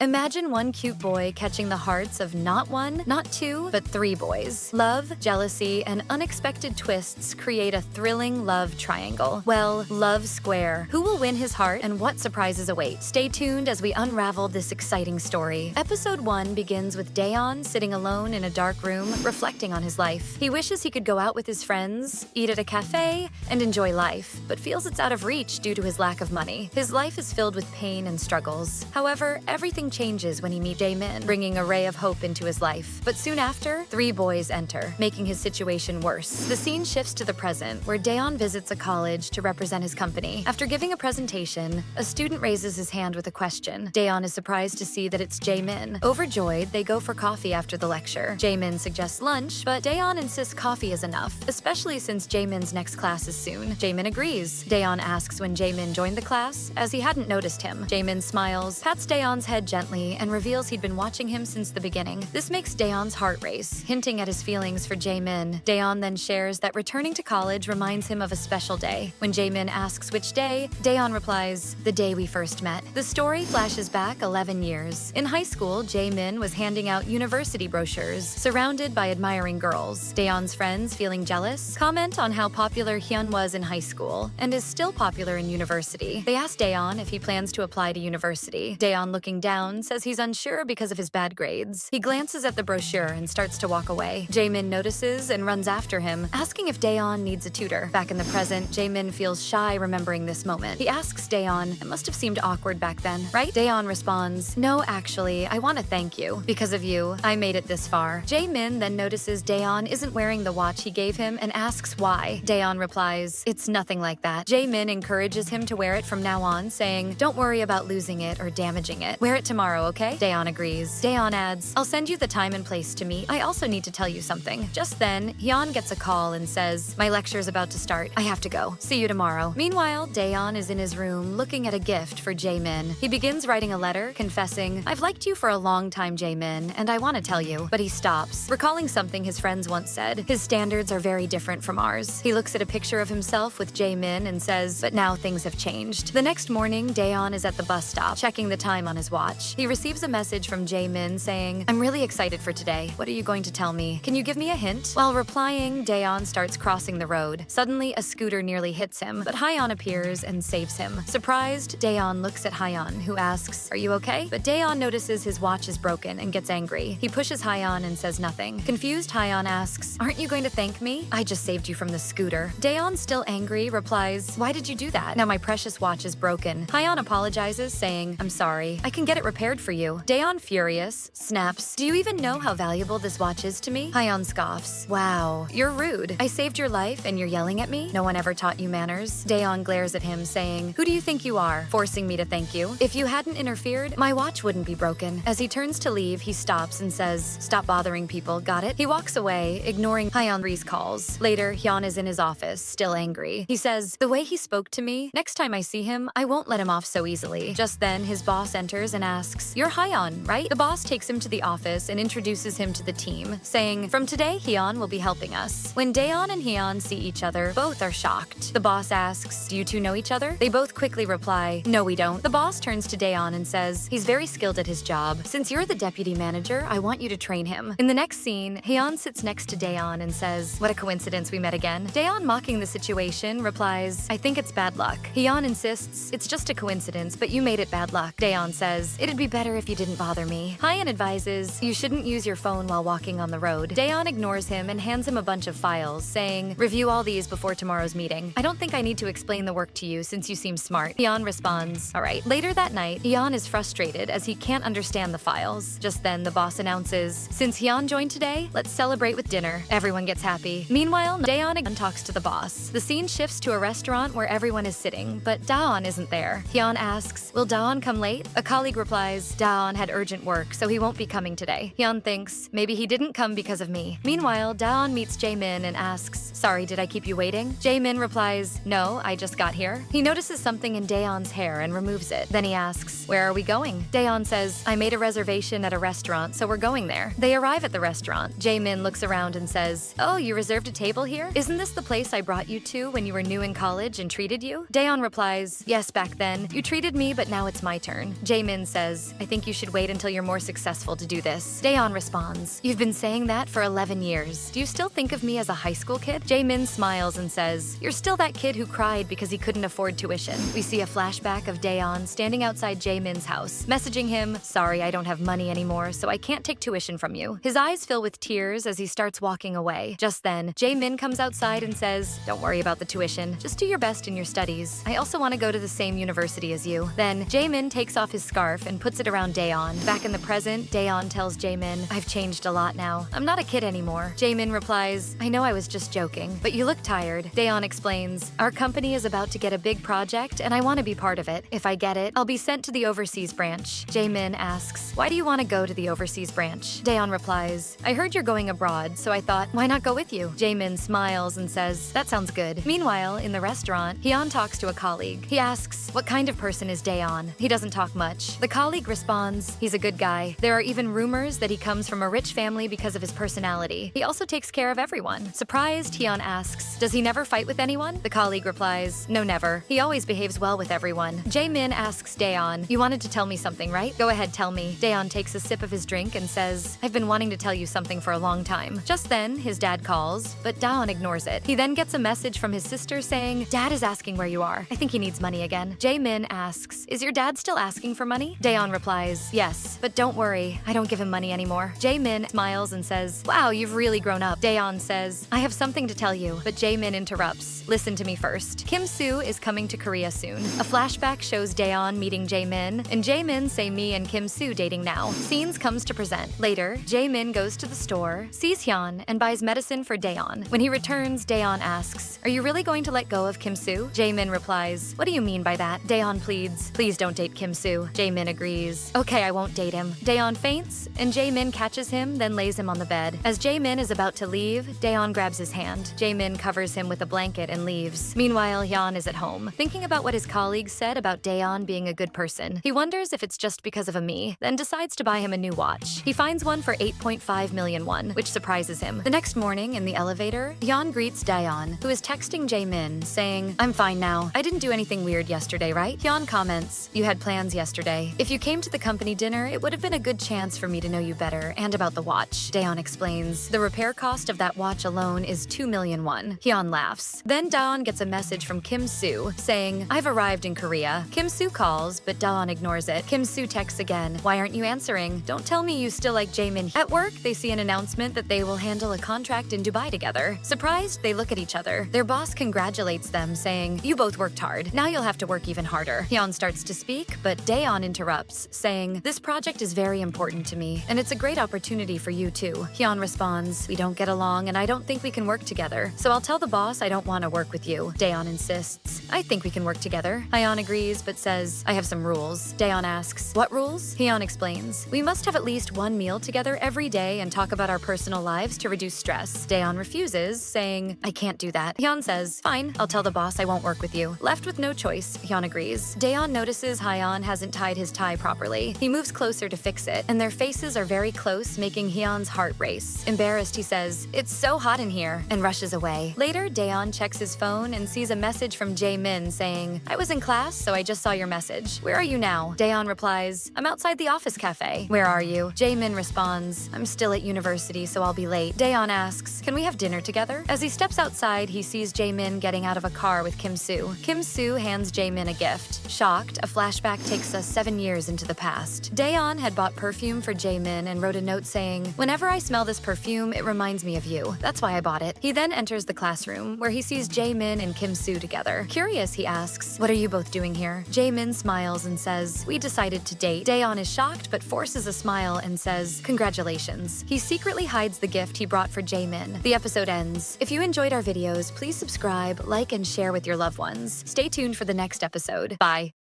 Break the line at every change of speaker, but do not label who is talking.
Imagine one cute boy catching the hearts of not one, not two, but three boys. Love, jealousy, and unexpected twists create a thrilling love triangle. Well, love square. Who will win his heart and what surprises await? Stay tuned as we unravel this exciting story. Episode 1 begins with Dayon sitting alone in a dark room, reflecting on his life. He wishes he could go out with his friends, eat at a cafe, and enjoy life, but feels it's out of reach due to his lack of money. His life is filled with pain and struggles. However, everything changes when he meets Jaemin, bringing a ray of hope into his life. But soon after, three boys enter, making his situation worse. The scene shifts to the present, where Dayon visits a college to represent his company. After giving a presentation, a student raises his hand with a question. Dayon is surprised to see that it's Jaemin. Overjoyed, they go for coffee after the lecture. Jaemin suggests lunch, but Dayon insists coffee is enough, especially since Jaemin's next class is soon. Jaemin agrees. Dayon asks when Jaemin joined the class, as he hadn't noticed him. Jaemin smiles, pats Dayon's head gently, and reveals he'd been watching him since the beginning. This makes Dayon's heart race, hinting at his feelings for Jaemin. Dayon then shares that returning to college reminds him of a special day. When Jaemin asks which day, Dayon replies, "The day we first met." The story flashes back 11 years. In high school, Jaemin was handing out university brochures, surrounded by admiring girls. Dayon's friends, feeling jealous, comment on how popular Hyun was in high school and is still popular in university. They ask Dayon if he plans to apply to university. Dayon, looking down, says he's unsure because of his bad grades. He glances at the brochure and starts to walk away. Jaemin notices and runs after him, asking if Dayon needs a tutor. Back in the present, Jaemin feels shy remembering this moment. He asks Dayon, "It must have seemed awkward back then, right?" Dayon responds, "No, actually, I want to thank you. Because of you, I made it this far." Jaemin then notices Dayon isn't wearing the watch he gave him and asks why. Dayon replies, "It's nothing like that." Jaemin encourages him to wear it from now on, saying, "Don't worry about losing it or damaging it. Wear it tomorrow, okay?" Dayon agrees. Dayon adds, "I'll send you the time and place to meet. I also need to tell you something." Just then, Hyun gets a call and says, "My lecture's about to start. I have to go. See you tomorrow." Meanwhile, Dayon is in his room looking at a gift for Jaemin. He begins writing a letter, confessing, "I've liked you for a long time, Jaemin, and I want to tell you." But he stops, recalling something his friends once said. His standards are very different from ours. He looks at a picture of himself with Jaemin and says, "But now things have changed." The next morning, Dayon is at the bus stop, checking the time on his watch. He receives a message from Jaemin saying, "I'm really excited for today. What are you going to tell me? Can you give me a hint?" While replying, Dayon starts crossing the road. Suddenly, a scooter nearly hits him, but Hyun appears and saves him. Surprised, Dayon looks at Hyun, who asks, "Are you okay?" But Dayon notices his watch is broken and gets angry. He pushes Hyun and says nothing. Confused, Hyun asks, "Aren't you going to thank me? I just saved you from the scooter." Dayon, still angry, replies, "Why did you do that? Now my precious watch is broken." Hyun apologizes, saying, "I'm sorry. I can get it repaired for you." Dayon, furious, snaps, "Do you even know how valuable this watch is to me?" Hyun scoffs, "Wow, you're rude. I saved your life and you're yelling at me? No one ever taught you manners." Dayon glares at him, saying, "Who do you think you are, forcing me to thank you? If you hadn't interfered, my watch wouldn't be broken." As he turns to leave, he stops and says, "Stop bothering people, got it?" He walks away, ignoring Hyun's calls. Later, Hyun is in his office, still angry. He says, "The way he spoke to me, next time I see him, I won't let him off so easily." Just then, his boss enters and asks, "You're Hyun, right?" The boss takes him to the office and introduces him to the team, saying, "From today, Hyun will be helping us." When Dayon and Hyun see each other, both are shocked. The boss asks, "Do you two know each other?" They both quickly reply, "No, we don't." The boss turns to Dayon and says, "He's very skilled at his job. Since you're the deputy manager, I want you to train him." In the next scene, Hyun sits next to Dayon and says, "What a coincidence we met again." Dayon, mocking the situation, replies, "I think it's bad luck." Hyun insists, "It's just a coincidence, but you made it bad luck." Dayon says, "It'd be better if you didn't bother me." Hyun advises, "You shouldn't use your phone while walking on the road." Dayon ignores him and hands him a bunch of files, saying, "Review all these before tomorrow's meeting. I don't think I need to explain the work to you since you seem smart." Hyun responds, "All right." Later that night, Hyun is frustrated as he can't understand the files. Just then, the boss announces, "Since Hyun joined today, let's celebrate with dinner." Everyone gets happy. Meanwhile, Dayon again talks to the boss. The scene shifts to a restaurant where everyone is sitting, but Daon isn't there. Hyun asks, "Will Daon come late?" A colleague replies, "Daon had urgent work, so he won't be coming today." Hyun thinks, maybe he didn't come because of me. Meanwhile, Daon meets Jaemin and asks, "Sorry, did I keep you waiting?" Jaemin replies, "No, I just got here." He notices something in Daeon's hair and removes it. Then he asks, "Where are we going?" Daeon says, "I made a reservation at a restaurant, so we're going there." They arrive at the restaurant. Jaemin looks around and says, "Oh, you reserved a table here? Isn't this the place I brought you to when you were new in college and treated you?" Daeon replies, "Yes, back then. You treated me, but now it's my turn." Jaemin says, says, I think you should wait until you're more successful to do this. Daeon responds, you've been saying that for 11 years. Do you still think of me as a high school kid? Jaemin smiles and says, you're still that kid who cried because he couldn't afford tuition. We see a flashback of Daeon standing outside Jaemin's house, messaging him, sorry, I don't have money anymore, so I can't take tuition from you. His eyes fill with tears as he starts walking away. Just then, Jaemin comes outside and says, don't worry about the tuition. Just do your best in your studies. I also want to go to the same university as you. Then, Jaemin takes off his scarf and puts it around Daeon. Back in the present, Daeon tells Jaemin, I've changed a lot now. I'm not a kid anymore. Jaemin replies, I know I was just joking, but you look tired. Daeon explains, our company is about to get a big project and I want to be part of it. If I get it, I'll be sent to the overseas branch. Jaemin asks, why do you want to go to the overseas branch? Daeon replies, I heard you're going abroad, so I thought, why not go with you? Jaemin smiles and says, that sounds good. Meanwhile, in the restaurant, Hyun talks to a colleague. He asks, what kind of person is Daeon? He doesn't talk much. The colleague responds, he's a good guy. There are even rumors that he comes from a rich family because of his personality. He also takes care of everyone. Surprised, Hyun asks, does he never fight with anyone? The colleague replies, no, never. He always behaves well with everyone. Jaemin asks Daeon, you wanted to tell me something, right? Go ahead, tell me. Daeon takes a sip of his drink and says, I've been wanting to tell you something for a long time. Just then, his dad calls, but Daeon ignores it. He then gets a message from his sister saying, Dad is asking where you are. I think he needs money again. Jaemin asks, is your dad still asking for money? Daeon replies, yes, but don't worry, I don't give him money anymore. Jaemin smiles and says, wow, you've really grown up. Daeon says, I have something to tell you, but Jaemin interrupts, listen to me first. Kim Soo is coming to Korea soon. A flashback shows Daeon meeting Jaemin, and Jaemin say me and Kim Soo dating now. Scenes comes to present. Later, Jaemin goes to the store, sees Hyun, and buys medicine for Daeon. When he returns, Daeon asks, are you really going to let go of Kim Soo? Jaemin replies, what do you mean by that? Daeon pleads, please don't date Kim Soo. Jaemin agrees. Okay, I won't date him. Daeon faints, and Jaemin catches him, then lays him on the bed. As Jaemin is about to leave, Daeon grabs his hand. Jaemin covers him with a blanket and leaves. Meanwhile, Hyun is at home, thinking about what his colleagues said about Daeon being a good person. He wonders if it's just because of a me, then decides to buy him a new watch. He finds one for 8.5 million won, which surprises him. The next morning, in the elevator, Hyun greets Daeon, who is texting Jaemin, saying, I'm fine now. I didn't do anything weird yesterday, right? Hyun comments, you had plans yesterday. If you came to the company dinner, it would have been a good chance for me to know you better and about the watch. Daeon explains, the repair cost of that watch alone is 2 million won. Hyun laughs. Then Daeon gets a message from Kim Soo, saying, I've arrived in Korea. Kim Soo calls, but Daeon ignores it. Kim Soo texts again, why aren't you answering? Don't tell me you still like Jaemin. At work, they see an announcement that they will handle a contract in Dubai together. Surprised, they look at each other. Their boss congratulates them, saying, you both worked hard. Now you'll have to work even harder. Hyun starts to speak, but Daeon interrupts, saying, this project is very important to me, and it's a great opportunity for you too. Hyun responds, we don't get along and I don't think we can work together, so I'll tell the boss I don't want to work with you. Daeon insists, I think we can work together. Hyun agrees, but says, I have some rules. Daeon asks, what rules? Hyun explains, we must have at least one meal together every day and talk about our personal lives to reduce stress. Daeon refuses, saying, I can't do that. Hyun says, fine, I'll tell the boss I won't work with you. Left with no choice, Hyun agrees. Daeon notices Hyun hasn't tied his tie properly. He moves closer to fix it, and their faces are very close, making Hyun's heart race. Embarrassed, he says, it's so hot in here, and rushes away. Later, Daeon checks his phone and sees a message from Jaemin saying, I was in class, so I just saw your message. Where are you now? Daeon replies, I'm outside the office cafe. Where are you? Jaemin responds, I'm still at university, so I'll be late. Daeon asks, can we have dinner together? As he steps outside, he sees Jaemin getting out of a car with Kim Soo. Kim Soo hands Jaemin a gift. Shocked, a flashback takes us 7 years into the past. Daeon had bought perfume for Jaemin and wrote a note saying, whenever I smell this perfume, it reminds me of you. That's why I bought it. He then enters the classroom, where he sees Jaemin and Kim Soo together. Curious, he asks, what are you both doing here? Jaemin smiles and says, we decided to date. Daeon is shocked, but forces a smile and says, congratulations. He secretly hides the gift he brought for Jaemin. The episode ends. If you enjoyed our videos, please subscribe, like, and share with your loved ones. Stay tuned for the next episode. Bye.